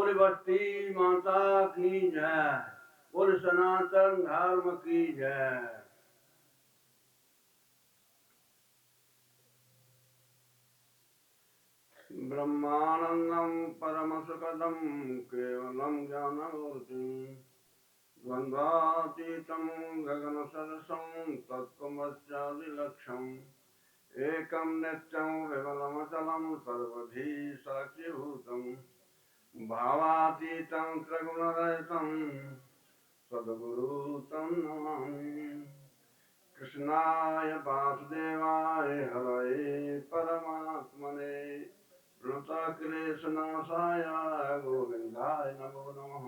बोल बस्ती माता की जय, बोल सनातन धर्म की जय। ब्रह्मानंदं परमसुखदं केवलं ज्ञानमूर्तिं द्वन्द्वातीतं गगनसदृशं तत्त्वमस्यादिलक्ष्यम् एकं नित्यं विमलमचलं सर्वधी साक्षिभूतं भावातीतं त्रिगुणरहितं सद्गुरु तं नमामि। कृष्णाय वासुदेवाय हरये परमात्मने प्रणतक्लेशनाशाय गोविन्दाय नमो नमः।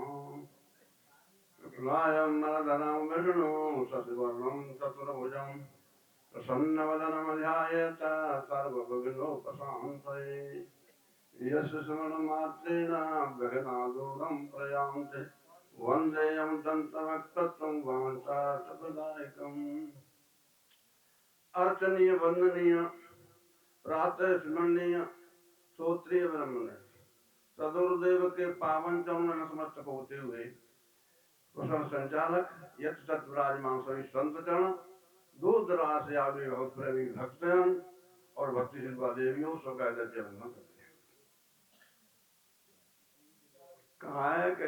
कृष्णायं नरधरं विष्णु शशिवर्णं चतुर्भुजं प्रसन्नवदनं ध्यायेत सर्वविघ्नोपशान्तये। यस्य स्मरणमात्रेण विघ्नादूरं प्रयान्ति वन्देऽहं दन्तवक्त्रं वाञ्छार्थप्रदायकम्। अर्चनीय वंदनीय प्रातः स्मरणीय श्रोत्रिय ब्रह्मण सदुर्देव के पावन चरणों में नतमस्तक होते हुए कुशल संचालक यथ सत विराजमान सभी संत चरण दूर दराज से आगे बहुत प्रेमी भक्तजन और भक्ति शिल्पा देवियों सबका दर्जन वंदन करते हैं। कहा है कि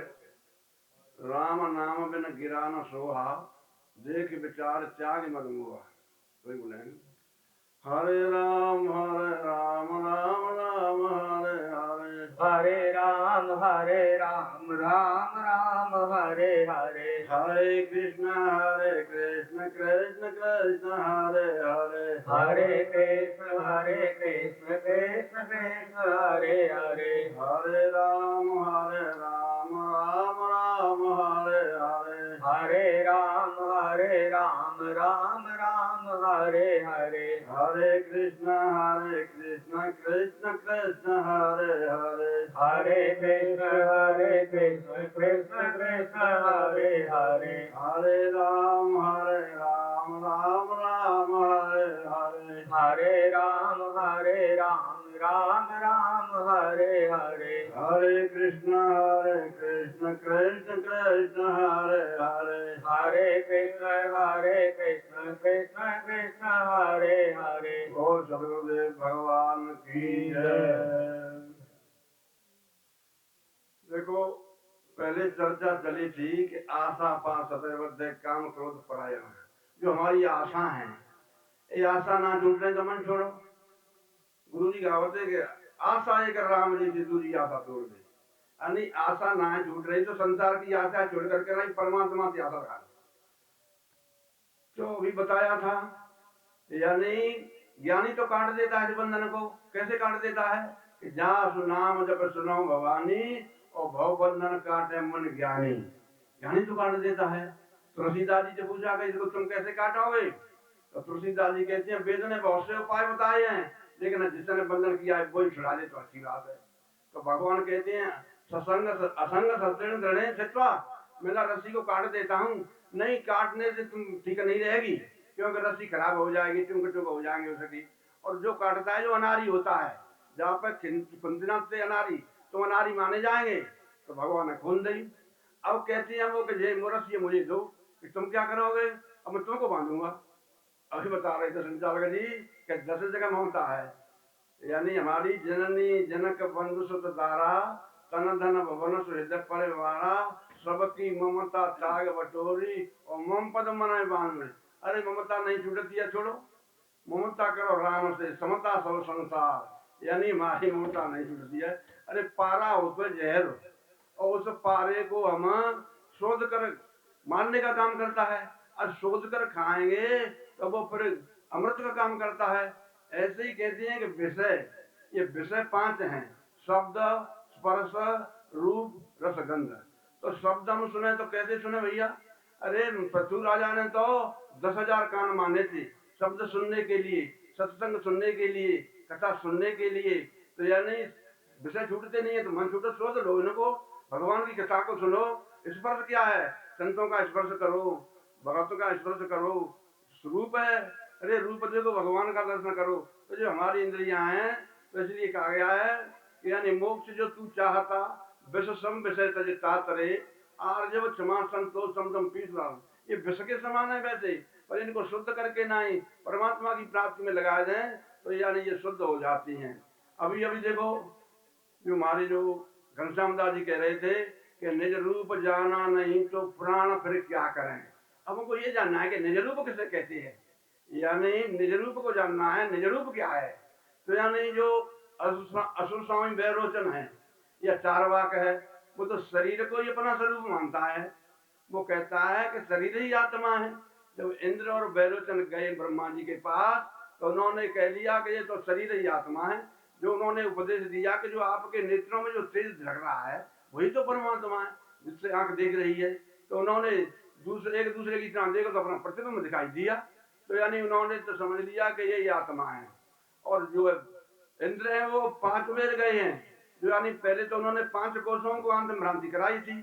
राम नाम बिन गिरा न सोहा, देख विचार त्याग मद मोहा। वही बोलेंगे हरे राम राम राम हरे हरे, हरे राम राम राम हरे हरे, हरे कृष्ण कृष्ण कृष्ण हरे हरे, हरे कृष्ण कृष्ण कृष्ण हरे हरे, हरे राम राम राम हरे हरे, हरे राम राम हरे हरे, हरे कृष्ण कृष्ण कृष्ण हरे हरे, हरे कृष्ण कृष्ण कृष्ण हरे हरे, हरे राम राम हरे हरे, हरे राम राम हरे हरे, हरे कृष्ण कृष्ण कृष्ण हरे हरे, हरे कृष्ण कृष्ण हरे हरे। ओ सदगुरुदेव भगवान की जय। देखो पहले चर्चा चली थी कि आशा पास सदैव काम क्रोध परायण, जो हमारी आशा है ये आशा ना टूटने का मन छोड़ो। गुरु जी कहावत है कि आशा एक राम जी से दूरी आशा तोड़ दे, यानी आशा ना छूट रही तो संसार की आशा छोड़ करके नहीं परमात्मा की आशा रखा। तो अभी बताया था यानी ज्ञानी तो काट देता है बंधन को। कैसे काट देता है कि जा सुनाम जब सुनो भवानी और भव बंधन काटे मन ज्ञानी। ज्ञानी तो काट देता है। तुलसीदास जी से पूछा कि इसको तुम कैसे काटोगे, तो तुलसीदास जी कहते हैं वेद ने बहुत से उपाय बताए हैं, लेकिन जिसने बंधन किया है वही छुड़ा दे तो अच्छी बात है। तो भगवान कहते हैं सत्संग असंग सत्संग दृढ़ छित्वा, मैं रस्सी को काट देता हूँ, नहीं काटने से तुम ठीक नहीं रहेगी, क्योंकि रस्सी खराब हो जाएगी, टुक टुक हो जाएंगे उसकी। और जो काटता है जो अनारी होता है, जहाँ पर कुंदनाथ से अनारी तो अनारी माने जाएंगे, तो भगवान ने खून दी। अब कहते हैं वो कि रस्सी मुझे दो, कि तुम क्या करोगे, अब मैं तुमको बांधूंगा। अभी बता रहे थे संचालक जी कि 10 जगह ममता है, यानी हमारी जननी जनक बंधु सुत दारा तन धन भवन सुहृदय परिवारा सबकी ममता त्याग बटोरी और मम पद मन बांध में। अरे ममता नहीं छूटती है, छोड़ो ममता करो राम से समता सब संसार, यानी हमारी ममता नहीं छूटती है। अरे पारा हो तो जहर, और उस पारे को हम शोध कर मारने का काम करता है, और शोध कर खाएंगे तो वो फिर अमृत का काम करता है। ऐसे ही कहते हैं कि विषय, ये विषय 5 हैं, शब्द स्पर्श रूप रस गंध। तो शब्द हम सुने तो कैसे सुने भैया, अरे पृथ्वी राजा ने तो 10,000 कान माने थे शब्द सुनने के लिए, सत्संग सुनने के लिए, कथा सुनने के लिए। तो यानी विषय छूटते नहीं है तो मन छूटो, शोध लो इनको, भगवान की कथा को सुनो। स्पर्श क्या है, संतों का स्पर्श करो, भगतों का स्पर्श करो, स्वरूप है, अरे रूप देखो भगवान का दर्शन करो। तो जो हमारी इंद्रियां हैं, तो इसलिए कहा गया है कि यानी मोक्ष जो तू चाहता विष सम विषय तज तातरे आर्जव क्षमा संतोष समदम पीस। ये विष के समान है वैसे, पर इनको शुद्ध करके ना ही परमात्मा की प्राप्ति में लगाए जाए तो यानी ये शुद्ध हो जाती हैं। अभी अभी देखो जो हमारे जो घनश्याम दास जी कह रहे थे कि निज रूप जाना नहीं तो प्राण फिर क्या करें। अब हमको ये जानना है कि निज रूप किसे कहते हैं, यानी निज रूप को जानना है, निज रूप क्या है। तो यानी जो असुर स्वामी वैरोचन है या चारवाक है, वो तो शरीर को ही अपना स्वरूप मानता है। वो कहता है कि शरीर ही आत्मा है। जब इंद्र और वैरोचन गए ब्रह्मा जी के पास तो उन्होंने कह दिया कि ये तो शरीर ही आत्मा है। जो उन्होंने उपदेश दिया कि जो आपके नेत्रों में जो तेज झलक रहा है वही तो परमात्मा है जिससे आंख देख रही है। तो उन्होंने एक दूसरे की तरह देखो तो अपना प्रतिबिंब दिखाई दिया। तो यानी उन्होंने तो समझ लिया कि यही आत्मा है। और जो इंद्र है वो 5 वेद गए हैं। जो यानी पहले तो उन्होंने 5 कोषों को अंत भ्रांति कराई थी,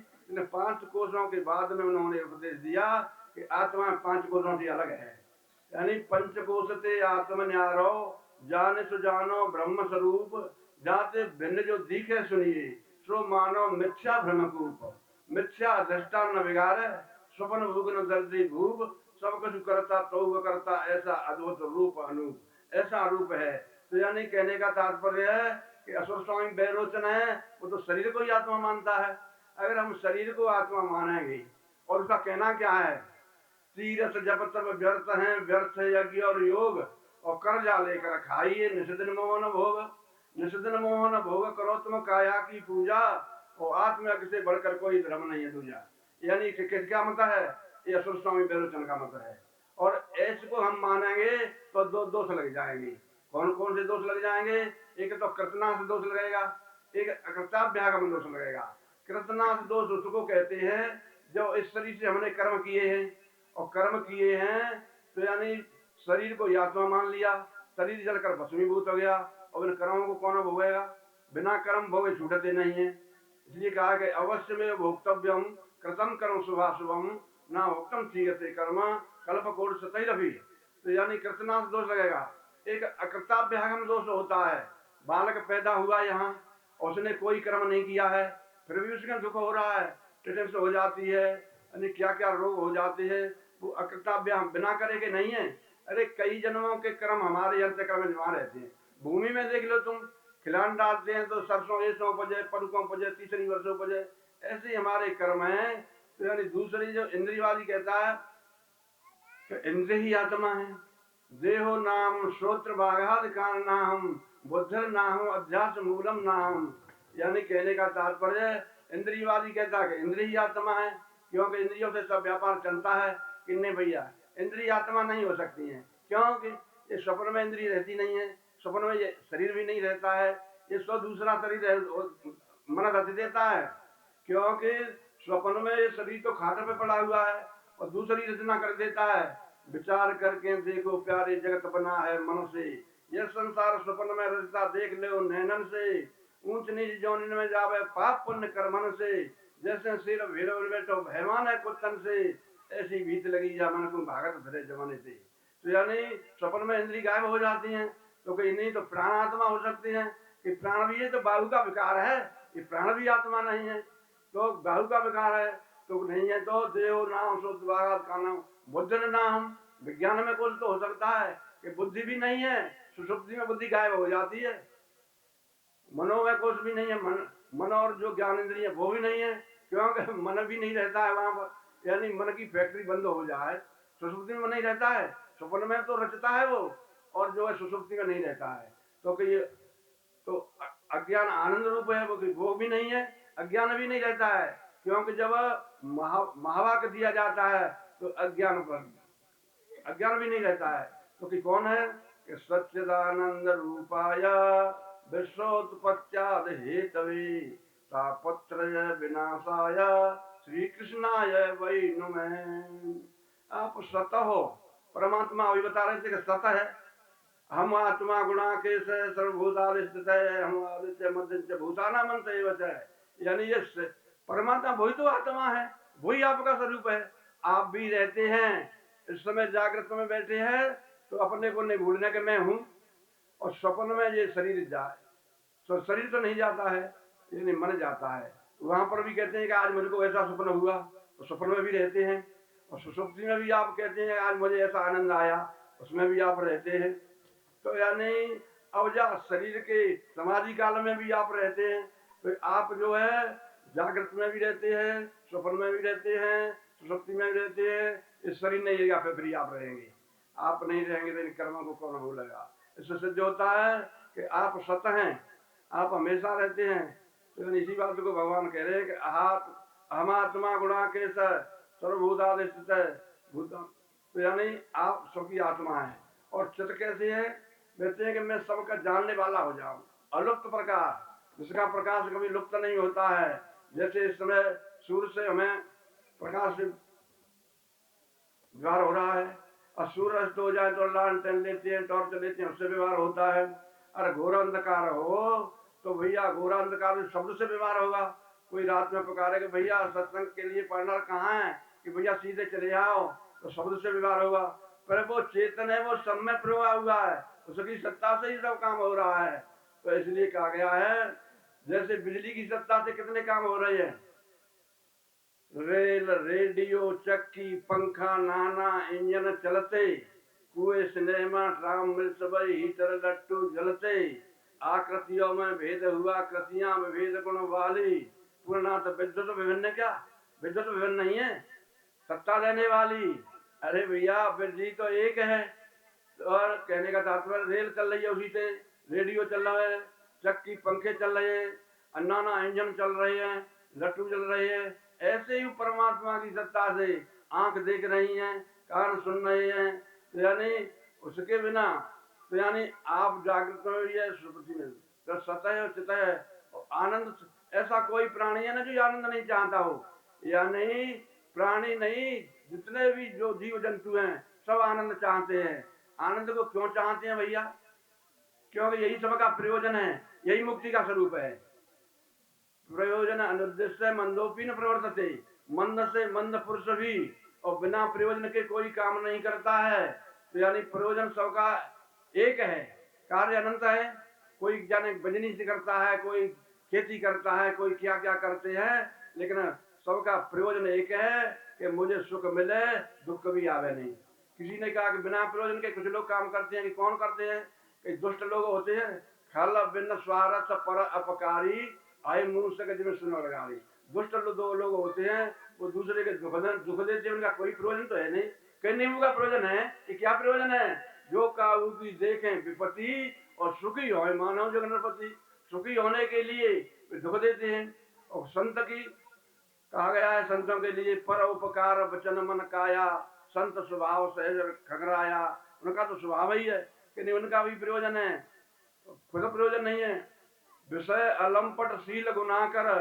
5 कोषों के बाद में उन्होंने उपदेश दिया कि आत्मा 5 कोषों से अलग है। यानी पंचकोशते आत्म न्यारो जाने सुजानो ब्रह्म स्वरूप जाते भिन्न जो दिखे सुनिए सो मानो मिथ्या भ्रमकूप। मिथ्या दृष्टा न बिगाड़े स्वप्न भूगन दर्दी भूप सब कुछ करता तो करता ऐसा अद्भुत रूप अनूप। ऐसा रूप है। तो यानी कहने का तात्पर्य है कि असुर स्वामी वैरोचन है वो तो शरीर को ही आत्मा मानता है। अगर हम शरीर को आत्मा मानेंगे और उसका कहना क्या है, तीरथ जप तब व्यर्थ है, व्यर्थ यज्ञ और योग और कर्जा लेकर खाइए निषिदिन मोहन भोग। निषिदिन मोहन भोग करो तुम काया की पूजा और आत्मयज्ञ से बढ़कर कोई धर्म नहीं है दूजा। यानी क्या मतलब है, ये असुर स्वामी वैरोचन का मतलब है। और ऐसे को हम मानेंगे तो 2 दोष लग जाएंगे। कौन कौन से दोष लग जाएंगे, एक तो कृतनाश दोष लगेगा, एक अकृताभ्यागम दोष लगेगा। कृतनाश दोष उसको कहते हैं जो इस शरीर से हमने कर्म किए हैं और कर्म किए हैं तो यानी शरीर को आत्मा मान लिया, शरीर जलकर भस्मीभूत हो गया और इन कर्मों को कौन भोगेगा, बिना कर्म भोगे छूटते नहीं है। इसलिए कहा कि अवश्य में भोक्तव्यम कृतम कर्म शुभाशुभम ना भोक्तम चीयते कर्म कल्प कोट सतैरभि। तो यानी कृतनाश दोष लगेगा। एक अकृताभ्यागम दोष होता है, बालक पैदा हुआ यहाँ और उसने कोई कर्म नहीं किया है फिर भी उसका दुख हो रहा है, टिटनेस हो जाती है, यानी क्या क्या रोग हो जाते हैं, वो अकृताभ्याम बिना करे के नहीं है। अरे कई जन्मों के कर्म हमारे अंतःकरण में जमा रहते हैं। भूमि में देख लो तुम, खिलान डालते हैं तो सरसों ऐसों उपजे, पलकों उपजे, तीसरी वर्षों उपजे, ऐसे ही हमारे कर्म है। तो यानी दूसरी जो इंद्रियवादी कहता है कि इंद्र ही आत्मा है। देहो नाम श्रोत्र बाघाद कान नाम बुद्धर नाम अध्यास मूलम नाम। यानी कहने का तात्पर्य इंद्रियवादी कहता है कि इंद्र ही आत्मा है क्योंकि इंद्रियों से सब व्यापार चलता है। किन्ने भैया इंद्रिय आत्मा नहीं हो सकती है क्योंकि ये स्वप्न में इंद्रिय रहती नहीं है, स्वप्न में ये शरीर भी नहीं रहता है, ये सब दूसरा शरीर मन रच देता है। क्योंकि स्वप्न में ये शरीर तो खाट पे पड़ा हुआ है और दूसरी रचना कर देता है। विचार करके देखो प्यारे जगत बना है मन से, यह संसार स्वप्न में रचता देख लो नैनन से। ऊंच नीच जौन में जावे पाप पुण्य कर्मन से, जैसे सिर भीड़ो बैठो भयमान है कुत्तन से, ऐसी भीत लगी जा मन को भागत धरे जमाने से। तो यानी स्वप्न में इंद्री गायब हो जाती हैं तो कहीं नहीं तो प्राण आत्मा हो सकती है कि प्राण भी है तो बाहु का विकार है, ये प्राण भी आत्मा नहीं है। तो बाहु का विकार है तो नहीं है तो देव नाम शुद्ध का नाम बुद्धन नाम। विज्ञान में कुछ तो हो सकता है कि बुद्धि भी नहीं है, सुषुप्ति में बुद्धि गायब हो जाती है, मनो में कुछ भी नहीं है, मन और जो ज्ञान इंद्रिय वो भी नहीं है क्योंकि मन भी नहीं रहता है वहां पर। यानी मन की फैक्ट्री बंद हो जाए, सुषुप्ति में नहीं रहता है, स्वप्न में तो रचता है वो और जो है सुषुप्ति में नहीं रहता है। तो ये तो अज्ञान आनंद रूप है, वो भी नहीं है, अज्ञान भी नहीं रहता है क्योंकि जब महावाक्य दिया जाता है तो अज्ञान भी नहीं रहता है। तो कि कौन है कि सच्चिदानंद रूपाय विश्वोत्पत्त्याद हेतवे तापत्रय विनाशाय श्री कृष्णाय वै नमः। आप सत हो, परमात्मा अभी बता रहे थे कि सत है। हम आत्मा गुणा के सर्वभूताधिष्ठित है, हम आदित्य मध्य भूतानामंत है। यानी ये परमात्मा वही तो आत्मा है, वही आपका स्वरूप है। आप भी रहते हैं, इस समय जागृत में बैठे हैं तो अपने को नहीं भूलने के मैं हूं, और स्वप्न में ये शरीर जाए तो शरीर तो नहीं जाता है, यानी मन जाता है। वहां पर भी कहते हैं कि आज मुझको ऐसा स्वप्न हुआ, तो स्वप्न में भी रहते हैं। और सुषुप्ति में भी आप कहते हैं आज मुझे ऐसा आनंद आया, उसमें भी आप रहते हैं। तो यानी अब जा शरीर के समाधि काल में भी आप रहते हैं, तो आप जो है जागृत में भी रहते हैं, स्वप्न में भी रहते हैं, सुषुप्ति में भी रहते हैं। इस शरीर नहीं रहेगा फिर आप रहेंगे, आप नहीं रहेंगे तो इन कर्मों को कौन भूलेगा। इससे सिद्ध होता है कि आप सत हैं, आप हमेशा रहते हैं। तो इसी बात को भगवान कह रहे हैं कि हम आत्मा गुणा के सर्वभूतादिष्ट भूता, तो यानी आप सबकी आत्मा है। और चित्त कैसे है, कहते हैं कि मैं सबका जानने वाला हो जाऊं, अलुप्त प्रकाश, जिसका प्रकाश कभी लुप्त नहीं होता है। जैसे इस समय सूर्य से हमें प्रकाश व्यवहार हो रहा है, और सूर्य अस्त हो जाए तो लालटेन लेते हैं, टॉर्च लेते हैं, उससे व्यवहार होता है। अरे घोर अंधकार हो तो भैया घोर अंधकार शब्द से व्यवहार होगा। कोई रात में पुकारे कि भैया सत्संग के लिए पढ़ना कहाँ है, कि भैया सीधे चले आओ, तो शब्द से व्यवहार होगा। पर वो चेतन है, वो सब में प्रवाह हुआ है, उसकी सत्ता से ही सब काम हो रहा है। तो इसलिए कहा गया है जैसे बिजली की सत्ता से कितने काम हो रहे हैं, रेल रेडियो चक्की पंखा नाना इंजन चलते, कुएं सिनेमा ट्राम मिल सबई हीटर लट्टू जलते, आकृतियों में भेद हुआ कृतियां विभेद गुण वाली, पूर्णा तो विद्युत विभिन्न, क्या विद्युत विभिन्न नहीं है, सत्ता देने वाली। अरे भैया बिजली तो एक है। और कहने का तात्पर्य रेल चल रही है, उसी से रेडियो चल रहा है, चक्की पंखे चल रहे हैं, अन्नाना इंजन चल रहे हैं, लट्टू चल रहे हैं। ऐसे ही परमात्मा की सत्ता से आंख देख रही हैं, कान सुन रहे हैं, तो यानी उसके बिना, तो यानी आप जागृत में भी है, सुप्ति में भी, तो सतह और चित है और आनंद। ऐसा कोई प्राणी है ना जो आनंद नहीं चाहता हो, या नहीं प्राणी नहीं, जितने भी जो जीव जंतु हैं सब आनंद चाहते हैं। आनंद को क्यों चाहते हैं भैया, क्योंकि यही सबका प्रयोजन है, यही मुक्ति का स्वरूप है। प्रयोजन अनुद्देश्य मंदोपी न प्रवर्तते, मंद से मंद पुरुष भी और बिना प्रयोजन के कोई काम नहीं करता है। तो यानी प्रयोजन सबका एक है, कार्य अनंत है। कोई जाने बिजनेस करता है, कोई खेती करता है, कोई क्या क्या करते हैं, लेकिन सबका प्रयोजन एक है कि मुझे सुख मिले, दुख भी आवे नहीं। किसी ने कहा कि बिना प्रयोजन के कुछ लोग काम करते हैं, कि कौन करते हैं, कि दुष्ट लोग होते हैं, खल बिन स्वार्थ पर अपकारी आय मनुष्य के जिम्मे सुनो लगाड़ी। दुष्ट दो लोग होते हैं, वो दूसरे के दुख देते हैं, उनका कोई प्रयोजन तो है नहीं। कई नींबू का प्रयोजन है कि क्या प्रयोजन है, जो काऊ की देखें विपत्ति और सुखी हो मानव जगन्नपति, सुखी होने के लिए दुख देते हैं। और संत की कहा गया है, संतों के लिए पर उपकार वचन मन काया, संत स्वभाव सहज खगराया। उनका तो स्वभाव ही है कि नहीं, उनका भी प्रयोजन है, खुद प्रयोजन नहीं है। विषय अलंपट शील गुना कर,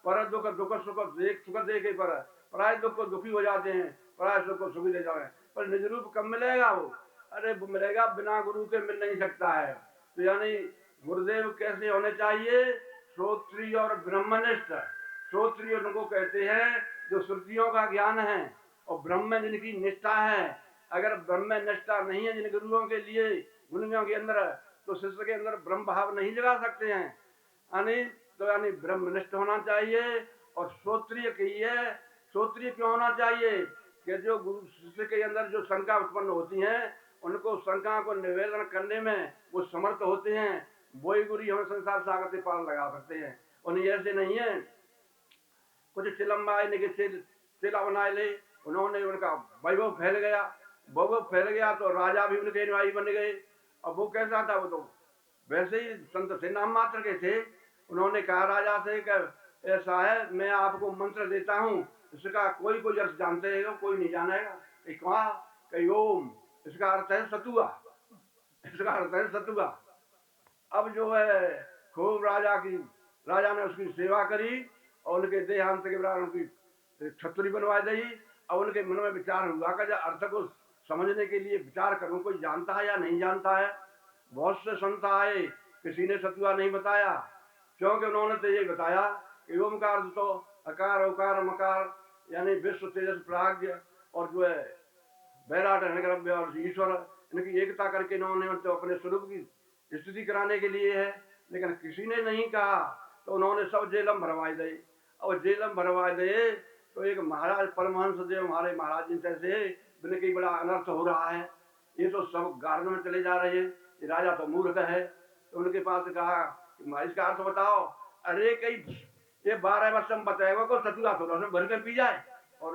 पर दुख दुख सुख देखे पर पराय दुख को दुखी हो जाते हैं, पराय सुख को सुखी दे जाते हैं। पर निज रूप कब मिलेगा वो, अरे वो मिलेगा बिना गुरु के मिल नहीं सकता है। तो यानी गुरुदेव कैसे होने चाहिए, श्रोत्रिय और ब्रह्मनिष्ठ। श्रोत्रिय उनको कहते हैं जो श्रुतियों का ज्ञान है, और ब्रह्म जिनकी निष्ठा है। अगर ब्रह्म निष्ठा नहीं है जिन गुरुओं के लिए गुरुओं के अंदर, तो शिष्य के अंदर ब्रह्म भाव नहीं जगा सकते हैं। यानी तो यानी ब्रह्मनिष्ठ होना चाहिए। और श्रोत्रिय की है, श्रोत्रिय क्यों होना चाहिए कि जो गुरु शिष्य के अंदर जो शंका उत्पन्न होती है, उनको शंका को निवेदन करने में वो समर्थ होते हैं। वही गुरु हम संसार सागर से पार लगा सकते हैं। उन्हें ऐसे नहीं है कुछ चिलम्बाए ने चिला बनाए ले, उन्होंने उनका वैभव फैल गया, वैभव फैल गया तो राजा भी उनके अनुयायी बन गए। अब वो कैसा था, वो तो वैसे ही संत से नाम मात्र के थे। उन्होंने कहा राजा से कि ऐसा है, मैं आपको मंत्र देता हूँ, इसका कोई कोई अर्थ जानते हैं, कोई नहीं जानेगा। कहा कि ओम, इसका अर्थ है सतुआ, इसका अर्थ है सतुआ। अब जो है खूब राजा ने उसकी सेवा करी और उनके देहांत के बाद उनकी छतरी बनवा दी। और उनके मन में विचार हुआ कि अर्थ को समझने के लिए विचार करूं, कोई जानता है या नहीं जानता है। बहुत से संत आए, किसी ने सतुआ नहीं बताया, क्योंकि उन्होंने तो यही बताया कि ओम का अर्थ तो अकार उकार मकार यानी विश्व तेजस प्राज्ञ और जो है बैराट हृदय और ईश्वर, इनकी एकता करके इन्होंने तो अपने स्वरूप की स्थिति कराने के लिए है। लेकिन किसी ने नहीं कहा तो उन्होंने सब जेलम भरवाई दी। और जेल में भरवा दे। तो एक महाराज परमहंस देव हमारे महाराज जी से बोले कि बड़ा अनर्थ हो रहा है, ये तो सब गार्ड में चले जा रहे हैं, ये राजा तो मूर्ख है। तो उनके पास कहा कि इसका अर्थ बताओ। अरे कहीं ये 12 वर्ष में बताएगा को सतुआ थोड़ा सा भर के पी जाए, और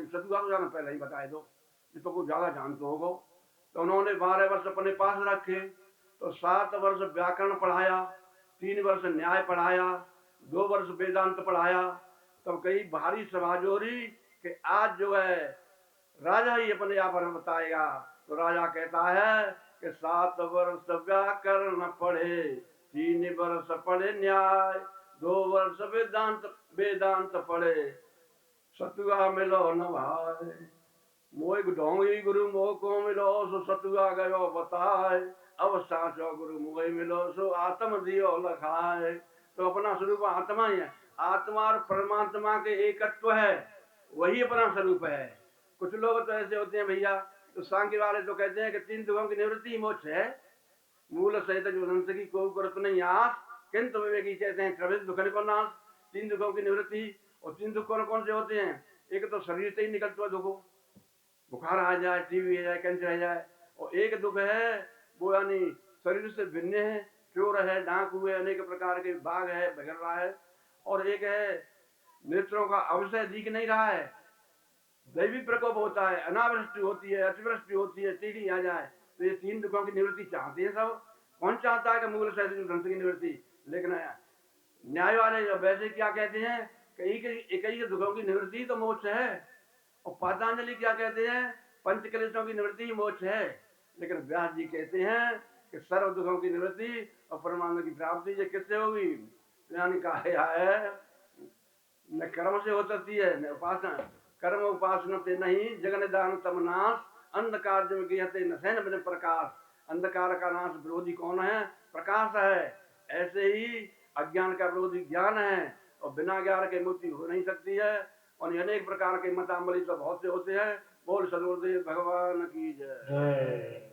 सतुआ तो जाना पहले ही बताए दो, ये तो कुछ ज्यादा जानते होगो। तो उन्होंने 12 वर्ष अपने पास रखे। तो 7 वर्ष व्याकरण पढ़ाया, 3 वर्ष न्याय पढ़ाया, 2 वर्ष वेदांत पढ़ाया। तब कई भारी सभा जोरी कि आज जो है राजा ही अपने आप बताएगा। तो राजा कहता है कि 7 वर्ष व्याकरण पढ़े, 3 वर्ष पढ़े न्याय, 2 वर्ष वेदांत पढ़े, सतुआ मिलो न भाई। मोह ढोंगी गुरु मोह को मिलो, सो सतुआ गयो बताए, अब साचो गुरु मोह मिलो, सो आत्म दियो लखाए। तो अपना स्वरूप आत्मा ही है, आत्मा और परमात्मा के एकत्व है, वही अपना स्वरूप है। कुछ लोग तो ऐसे होते हैं भैया, तो सांख्य वाले तो कहते हैं कि 3 दुखों की निवृत्ति मोक्ष है, मूल सहित जो हंस की को करत नहीं आस, किंतु विवेकी कहते हैं प्रवेश दुख को नाश। 3 दुखों की निवृत्ति, और 3 दुख कौन से होते हैं? एक तो शरीर से ही निकलता दुखो, बुखार आ जाए, टीबी आ जाए, कैंसर आ जाए। और एक दुख है वो यानी शरीर से भिन्न है, चोर है, डाकू है, अनेक प्रकार के बाघ है, बघर रहा है। और एक है नेत्रों का अवश्य दिख नहीं रहा है, दैवी प्रकोप होता है, अनावृष्टि होती है, अतिवृष्टि होती है, टीडी आ जाए। तो ये 3 दुखों की निवृत्ति चाहते हैं सब। कौन चाहता है कि मूल सहित ग्रंथ की निवृत्ति? लेकिन न्याय वाले जो वैसे क्या कहते हैं कि एक ही दुखों की निवृत्ति तो मोक्ष है। और पतंजलि क्या कहते हैं? पंच क्लेशों की निवृत्ति मोक्ष है। लेकिन व्यास जी कहते हैं कि सर्व दुखों की निवृत्ति और परमानंद की प्राप्ति ये किससे होगी? यानी कहा है न कर्म से हो सकती है न उपासना, कर्म उपासना से नहीं, जगन दान तम नाश, अंधकार जम गिहते न सैन बिन प्रकाश। अंधकार का नाश विरोधी कौन है? प्रकाश है। ऐसे ही अज्ञान का विरोधी ज्ञान है, और बिना ज्ञान के मुक्ति हो नहीं सकती है। और अनेक प्रकार के मतामली तो बहुत से होते हैं। बोल सदगुरुदेव भगवान की जय।